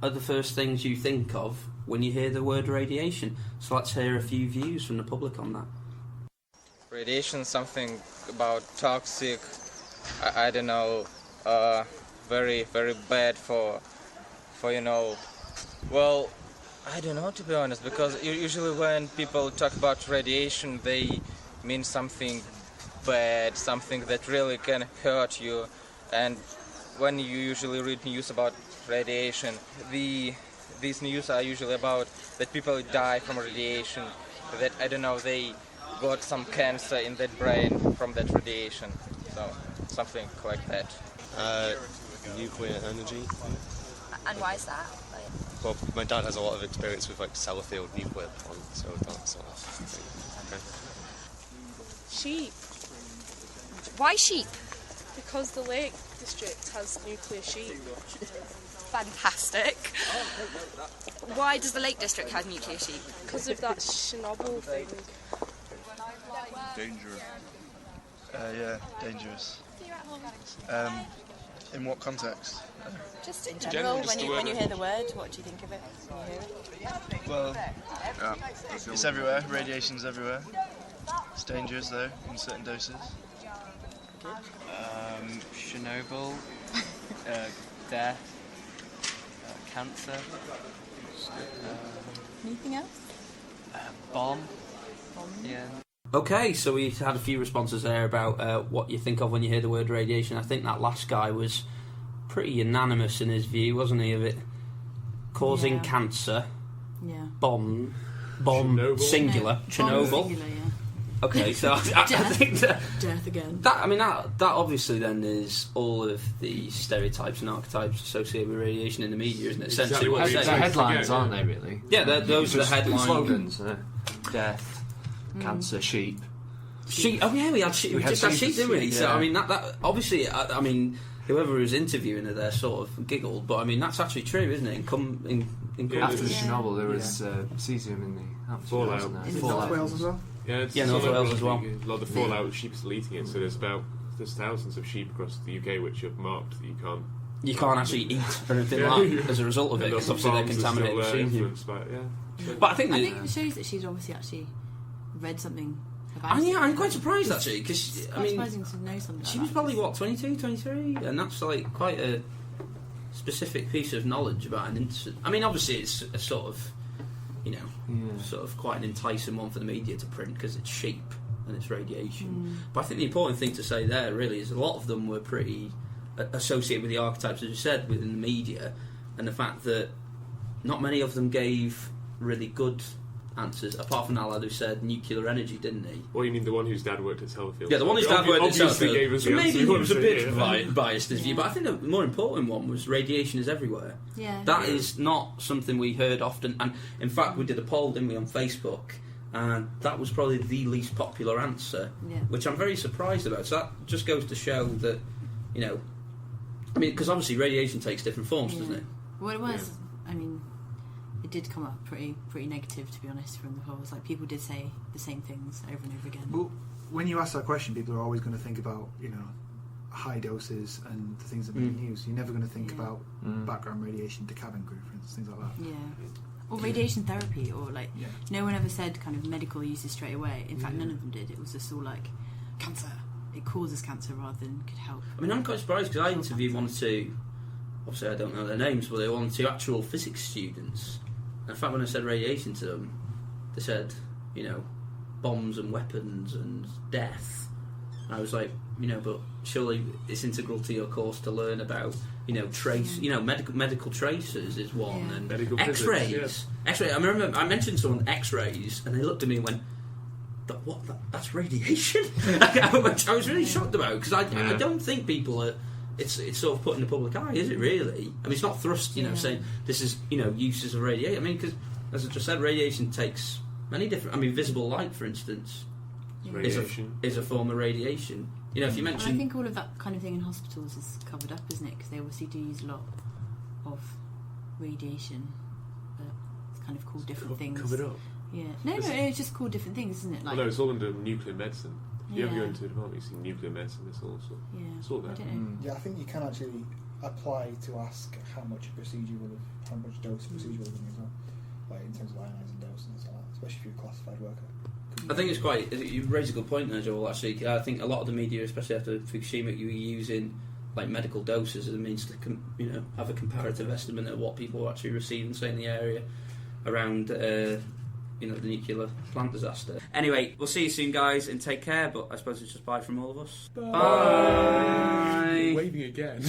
are the first things you think of when you hear the word radiation? So let's hear a few views from the public on that. Radiation, something about toxic, I don't know, very, very bad for well, I don't know, to be honest, because usually when people talk about radiation, they mean something bad, something that really can hurt you. And when you usually read news about radiation, these news are usually about that people die from radiation, that, I don't know, they got some cancer in their brain from that radiation, so something like that. Nuclear energy. And why is that? Well, my dad has a lot of experience with like Sellafield nuclear plant, so that sort of thing. Okay. Sheep, Why sheep? because the Lake District has nuclear sheep. Fantastic. Why does the Lake District have nuclear sheep? Because of that Chernobyl thing. Dangerous. Yeah, dangerous. In what context? Just in general, just when you hear the word, what do you think of it when you hear it? Well, it's everywhere. Radiation's everywhere. It's dangerous though, in certain doses. Chernobyl, death, cancer, Anything else? bomb. Yeah. Okay, so we had a few responses there about what you think of when you hear the word radiation. I think that last guy was pretty unanimous in his view, wasn't he, of it causing cancer, bomb Chernobyl. singular, Chernobyl. Singular, yeah. Okay, so I think that Death again. that obviously then is all of the stereotypes and archetypes associated with radiation in the media, isn't it? Exactly what They're headlines, aren't they, really? Yeah, those are the headlines. Slogans, death, cancer, sheep. Sheep. Oh yeah, we had sheep. We just had sheep, didn't we? Yeah. So I mean, that obviously, I mean, whoever was interviewing her there sort of giggled, but I mean that's actually true, isn't it? After Chernobyl, there was cesium in the atmosphere. Fallout. Wasn't there? In North Wales as well? Yeah, North Wales as well. A lot of the fallout, sheep still eating it, so there's thousands of sheep across the UK which have marked that you can't actually eat or anything like as a result of it, because obviously they're contaminated with cesium. But I think it shows that she's obviously actually read something about And it. yeah, I'm quite surprised actually, because It's I quite mean, surprising to know something she like was that. probably what 22, 23, and that's like quite a specific piece of knowledge about an incident. I mean, obviously it's a sort of, sort of quite an enticing one for the media to print because it's sheep and it's radiation. But I think the important thing to say there really is a lot of them were pretty associated with the archetypes, as you said, within the media, and the fact that not many of them gave really good answers, apart from that lad who said nuclear energy, didn't he? Well, you mean the one whose dad worked at Sellafield? Yeah, the one whose dad worked at Obviously gave Sellafield. us So the maybe answer he we was a wanted, bit biased in his view, but I think the more important one was radiation is everywhere. Yeah. That is not something we heard often, and in fact we did a poll, didn't we, on Facebook, and that was probably the least popular answer, which I'm very surprised about. So that just goes to show that, I mean, because obviously radiation takes different forms, doesn't it? Well, it was. I mean, it did come up pretty negative, to be honest, from the polls. Like, people did say the same things over and over again. Well, when you ask that question, people are always going to think about, high doses and the things that make news. You're never going to think about background radiation to cabin crew, for instance, things like that. Yeah. Or radiation therapy, or no one ever said kind of medical uses straight away. In fact, none of them did. It was just all like cancer. It causes cancer rather than could help. I mean, I'm quite surprised because I interviewed one or two, obviously I don't know their names, but they were one or two actual physics students. And in fact, when I said radiation to them, they said, bombs and weapons and death. And I was like, but surely it's integral to your course to learn about, medical tracers is one, and medical X-rays. Physics, X-ray. I remember I mentioned someone X-rays, and they looked at me and went, that's radiation? Which I was really shocked about, because I don't think people are. It's sort of put in the public eye, is it really? I mean, it's not thrust, saying this is uses of radiation. I mean, because as I just said, radiation takes many different. I mean, visible light, for instance, is a form of radiation. If you mention, I think all of that kind of thing in hospitals is covered up, isn't it? Because they obviously do use a lot of radiation, but it's kind of called different things. Covered up. Yeah. No, it's just called different things, isn't it? Like, no, it's all under nuclear medicine. If you ever go into a department, you see nuclear medicine, it's all sort of, Yeah. it's all there. I don't know. Yeah, I think you can actually apply to ask how much dose a procedure will have been as well, like in terms of ionising dose and stuff like that, especially if you're a classified worker. I think it's quite. You raise a good point there, Joel. Actually, I think a lot of the media, especially after Fukushima, you were using like medical doses as a means to have a comparative estimate of what people were actually receiving, say, in the area around the nuclear plant disaster. Anyway, we'll see you soon, guys, and take care. But I suppose it's just bye from all of us. Bye. Waving again.